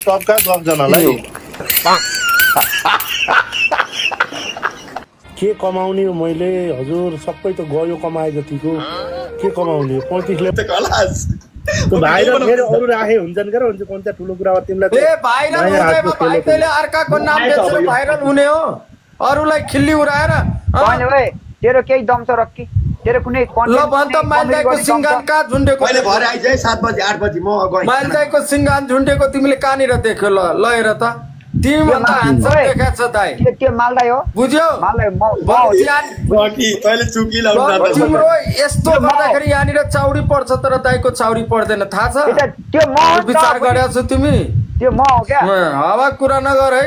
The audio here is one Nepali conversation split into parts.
सबका 10 जनालाई के कमाउने हो मैले हजुर सबै त गयो कमाए जतिको के कमाउने 35 लाख त खलास त्यो भाइरल फेरि अरु राखे हुन्छन् के हुन्छ कोन चाहिँ ठुलो कुरा हो तिमीलाई ए भाइरल हुँदैमा भाइ तैले अर्काको नाम बेचेर भाइरल हुने हो अरुलाई खिल्ली उडाएर हैन ओए तेरो केही दम छ रक्की तेरो कुनै ल भन्छ माइलदाइको सिंगान का झुन्डेको मैले भरे आइज 7 बजे 8 बजे म गएँ माइलदाइको सिंगान झुन्डेको तिमीले कानेर देख्यो ल हेर त तिमी भन्दा हान्सम देखाछ दाइ त्यो मालदाइ हो बुझ्यौ मालदाइ म गकी तैले चुकी लाउन तिम्रो यस्तो गर्दाखेरि यहाँनिर चाउरी पर्छ तर दाइको चाउरी पर्दैन थाहा छ त्यो म विचार गरेछ तिमी त्यो म हो क्या हावा कुरा नगर है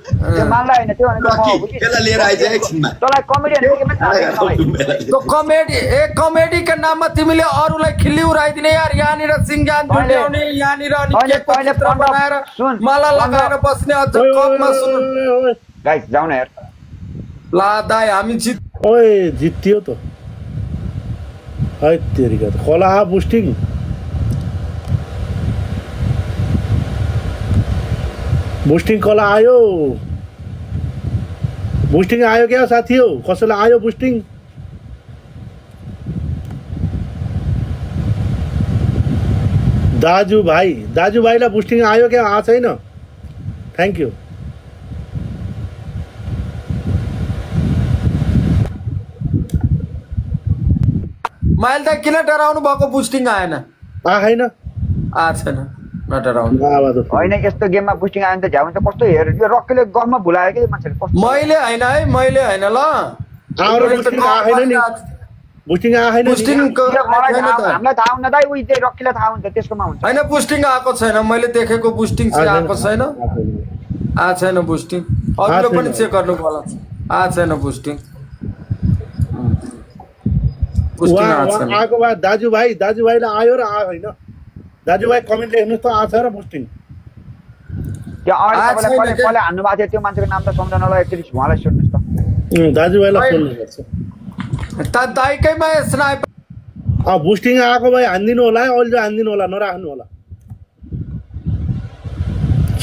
त्यो मालदाइ हैन त्यो भनेको म हो केला लिएर आइज एकछिनमा तँलाई कमेडियन के त्यो कमेडी को नाममा तिमीले अरूलाई खिल्ली उडाइदिने यार यहाँनिर सिंगान झुन्ड्याउने यहाँनिर अनि केकको चित्र बनाएर माला लगाएर बस्ने अझ कपमा सुन गाइस जाऊ न यार ला दाइ हामी ओए जित्यो त है तेरीका त खोला बुस्टिङ बुस्टिङ कला आयो बुस्टिङ आयो क्या साथी हो कसैलाई आयो बुस्टिङ दाजुभाइलाई बुस्टिङ आयो क्या आएको छैन थ्याङ्क यू माइल त किन डराउनु भएको बुस्टिङ आएन आएन छैन नडराउनु हैन यस्तो गेममा बुस्टिङ आयो भने त झ्याउ त कस्तो हेर यो रक्कीले गफमा भुलायो के मान्छेले कस्तो मैले हैन ल बुस्टिङ आएन हामीलाई थाहा हुन्न दाइ उही चाहिँ रक्कीलाई थाहा हुन्छ त्यसकोमा हुन्छ हैन बुस्टिङ आएको छैन मैले देखेको बुस्टिङ चाहिँ आएको छैन छैन बुस्टिङ अरूले पनि चेक गर्नु पर्ला छैन बुस्टिङ आएको भए दाजुभाइलाई आयो र आयो होइन दाजुभाइ कमेन्ट लेख्नुहोस् त आछ र बुस्टिङ त्यो अगाडि कसले हान्नु भएको थियो त्यो मान्छेको नाम त सम्झनालाई एकचोटि उहाँलाई सोध्नुहोस् त दाजुभाइलाई सोध्नुपर्छ त दाइकैमा स्नाइपर बुस्टिङ आएको भए हान्दिनु होला है अहिले हान्दिनु होला नराख्नु होला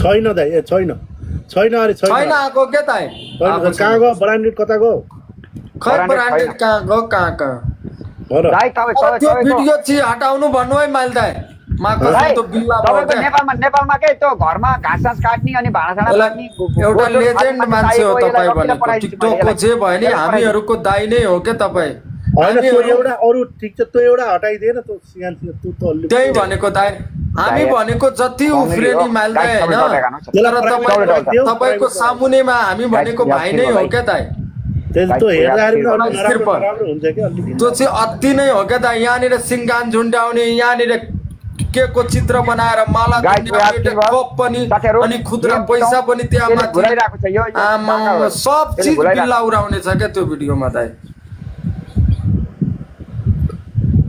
छैन दाइ छैन अरे छैन आएको के दाइ कहाँ गयो ब्रान्डेड कता गयो खै ब्रान्डेड कहाँ गयो दाइ तपाईँ त्यो भिडियो चाहिँ हटाउनु भन्नु है माइल दाइ नेपालमा के त्यो घरमा घाँस काट्ने अनि भाँडा काट्ने एउटा लेजेन्ड मान्छे हो तपाई भनेको टिकटकको जे भयो नि हामीहरुको दाइ नै हो के तपाई हैन त्यो एउटा अरु ठीक छ त्यो एउटा हटाइदिएन त्यो सिगान तू त त्यही भनेको दाइ हामी भनेको जति उफ्रेनी माइल दाइ हैन तर तपाईको सामुनेमा हामी भनेको भाइ नै हो के दाइ त्यो हेर्दाखेरि राम्रो हुन्छ के अलि त्यो चाहिँ अति नै हो के दाइ यहाँनिर सिंगान झुन्ड्याउने यहाँनिर केकको चित्र बनाएर माला कप पनि अनि खुद्रा पैसा पनि त्यहाँ घुराइराको छ यो सब चीज बिल्ला उडाउने छ के त्यो भिडियोमा दाइ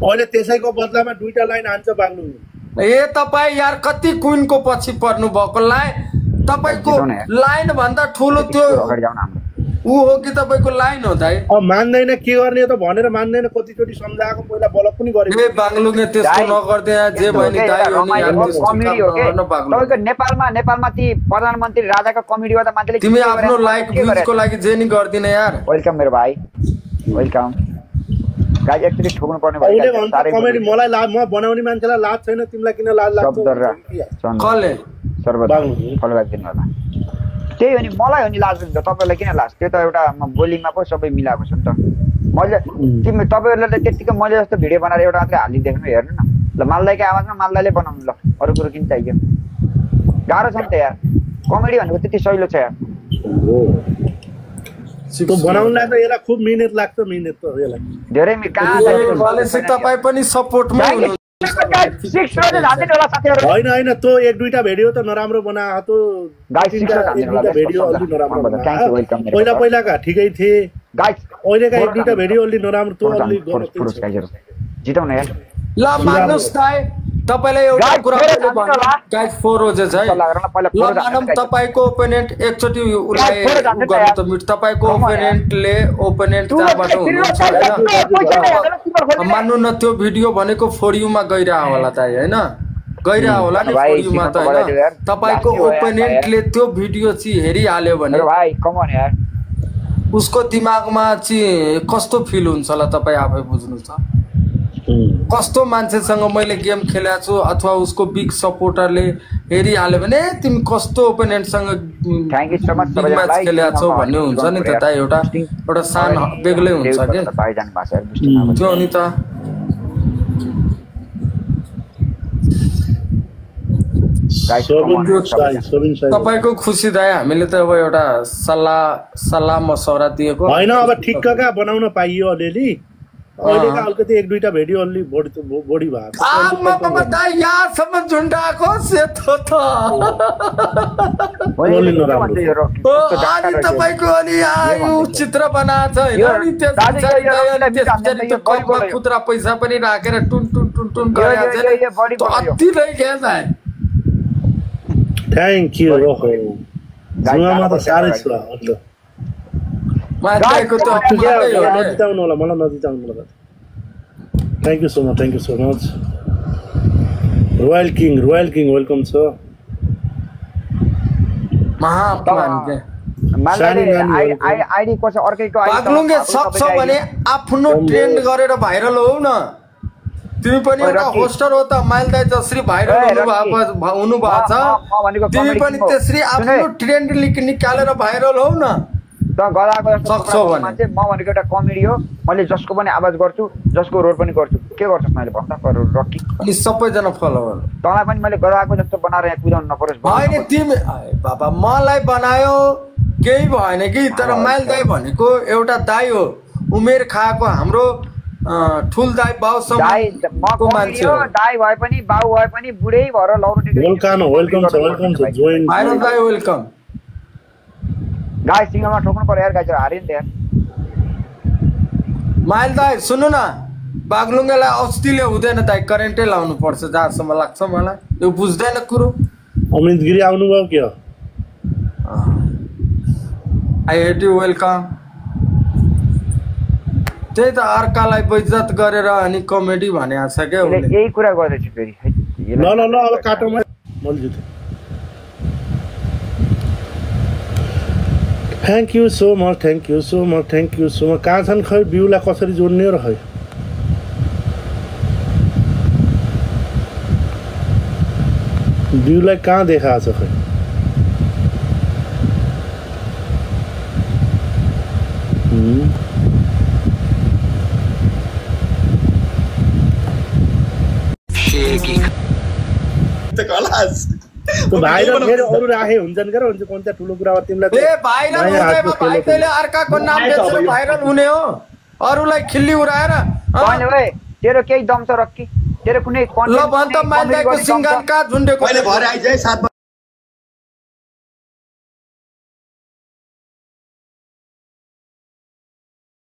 अहिले त्यसैको बदलामा दुईटा लाइन हान्छ बाग्लु ए तपाई यार कति क्वीनको पछि पर्नु भएको तपाईको लाइन भन्दा ठुलो त्यो उ हो कि तपाईको लाइन हो दाइ मान्दैन के गर्ने त भनेर मान्दैन कतिचोटी सम्झाएको पहिला बलक पनि गरे ए बाग्लुङे त्यसको नगर्दै जे भयो नि दाइ हो नि यार कमेडी हो के तपाईको नेपालमा ती प्रधानमन्त्री राजाको कमेडी गर्दा मान्छेले तिमी आफ्नो लाइक भ्यूजको लागि जे नि गर्दिन यार वेलकम मेरो भाइ वेलकम गाइस एक्चुअली ठोक्नु पर्ने भाइ सारै कमेडी मलाई लाज म बनाउने मान्छेलाई लाज छैन तिमीलाई किन लाज लाग्छ कले सर्वदा फलो ब्याक दिनु होला त्यही हो नि मलाई हो नि लाज हुन्छ तपाईलाई किन लाज त्यो त एउटा बोलिङमा पो सबै मिलाएको छ नि त मैले तिमी तपाईहरुले त त्यतिकै मैले जस्तो भिडियो बनाएर एउटा मात्रै हालि देख्नु हेर्नु न ल मालदाइको आवाजमा मालदाइले बनाउनु ल अरु कुरो किन चाहियो गाह्रो छ नि त यार कमेडी भनेको त्यति सजिलो छ यार त्यो बनाउनलाई त यसलाई खुब मिहिनेत लाग्छ मिहिनेत त यसलाई धेरै कहाँ तपाई पनि सपोर्टमा हुनु होइन त्यो एक दुईटा भिडियो त नराम्रो बनाएको पहिलाका ठिकै थिए अहिलेका एक दुईटा भिडियो अलि नराम्रो जिताउन यार ल मान्नुस् दाइ तपाईलाई एउटा कुरा गाइस 4 हो जे चाहिँ ल मानम तपाईको ओपोनेन्ट एकचोटी उलाई गर्नु त मिट तपाईको ओपोनेन्ट जहाँबाट हुनुहुन्छ हैन मान्नु न त्यो भिडियो भनेको फोर यू मा गइरा होला दाइ हैन गइरा होला नि फोडियोमा त हैन तपाईको ओपोनेन्टले त्यो भिडियो चाहिँ हेरिहाल्यो भने भाइ कम अन यार उसको दिमागमा चाहिँ कस्तो फिल हुन्छ होला तपाई आफै बुझ्नु छ कस्तो मान्छेसँग मैले गेम खेलेको छु अथवा उसको बिग सपोर्टरले हेरिहाल्यो भने तिमी कस्तो ओपोनेन्टसँग थ्यांक यू सो मच सबैजनालाई खेलेको छौ भन्ने हुन्छ नि त एउटा सान बेग्लै हुन्छ के भाइ जान भाषा बुझ्नु त्यो नि त तपाईको खुसी दाइ हामीले त अब एउटा सल्लाह मसौरा दिएको हैन अब ठिक्कका बनाउन पाइयो अलिअलि अहिलेका अलिकति एक दुईटा भिडियो अलि बढी भएको आमा बाबा दाइ यहाँसम्म झुन्डाको सेतो त अनि तपाईको अनि यो चित्र बनाएको छ हैन अनि त्यो खुद्रा पैसा पनि राखेर टुन टुन टुन टुन गरेको छ अति नै के दाइ थ्यांक यू ओहो जुवामा त सारै छ अन्त माइको त नजिताउनु होला मलाई नजिताउनु होला thank you so much royal king welcome छ महाप्लान के आईडी को छ अर्कैको आईडी बागलुङे सक्छ भने आफ्नो ट्रेन्ड गरेर भाइरल होऊ न तिमी पनि एउटा होस्टर हो त माइल दाइ जसरी भाइरल हुनु भएको छ तिमी पनि त्यसरी आफ्नो ट्रेन्ड निकालेर भाइरल होऊ न त गलाको जस्तो मान्छे म भनेको एउटा कमेडी हो मैले जसको पनि आवाज गर्छु जसको रोल पनि गर्छु के गर्छस् मैले भन्दा रकी अनि सबैजना फलोवर तँलाई पनि मैले गलाको जस्तो बनाएर यहाँ कुदाउनु नपरोस् हैन तिमी बाबा मलाई बनायो केही भएन कि तर माइल दाइ भनेको एउटा दाइ हो उमेर खाएको हाम्रो ठुल दाइ बाउ समको मान्छे हो दाइ भए पनि बाउ भए पनि बुढै भएर लौरो वेलकम छ जोइन भाइरल दाइ वेलकम गाइस सिंहमा ठोक्नु पर्यो यार गाइस हार्यो नि त यार माइल दाइ सुन्नु न बागलुङलाई अस्तिले हुँदैन दाइ करेन्टै लाउनु पर्छ जहाँसम्म लाग्छ मलाई यो बुझ्दैन कुरो अमित गिरी आउनु भयो के आई हेट यु वेलकम त्यही त अर्कालाई बेइज्जत गरेर अनि कमेडी भने छ के यही कुरा गर्दैछु फेरि ल अब काटौँ मैले थ्यांक यू सो मच कहाँ छन् खै बिउलाई कसरी जोड्ने र खै बिउलाई कहाँ देखाएको छ खै भाइरल फेरि अरू राखे हुन्छन् के हुन्छ कोन चाहिँ ठुलो कुरा हो तिमीलाई ए भाइरल हुँदैमा भाइले अर्काको नाम बेचेर भाइरल हुने हो अरूलाई खिल्ली उडाएर हैन भाइ तेरो केही दम छ रक्की तेरो कुनै ल भन त माइल दाइको सिंगार का झुन्डेको मैले भरे आइज है 7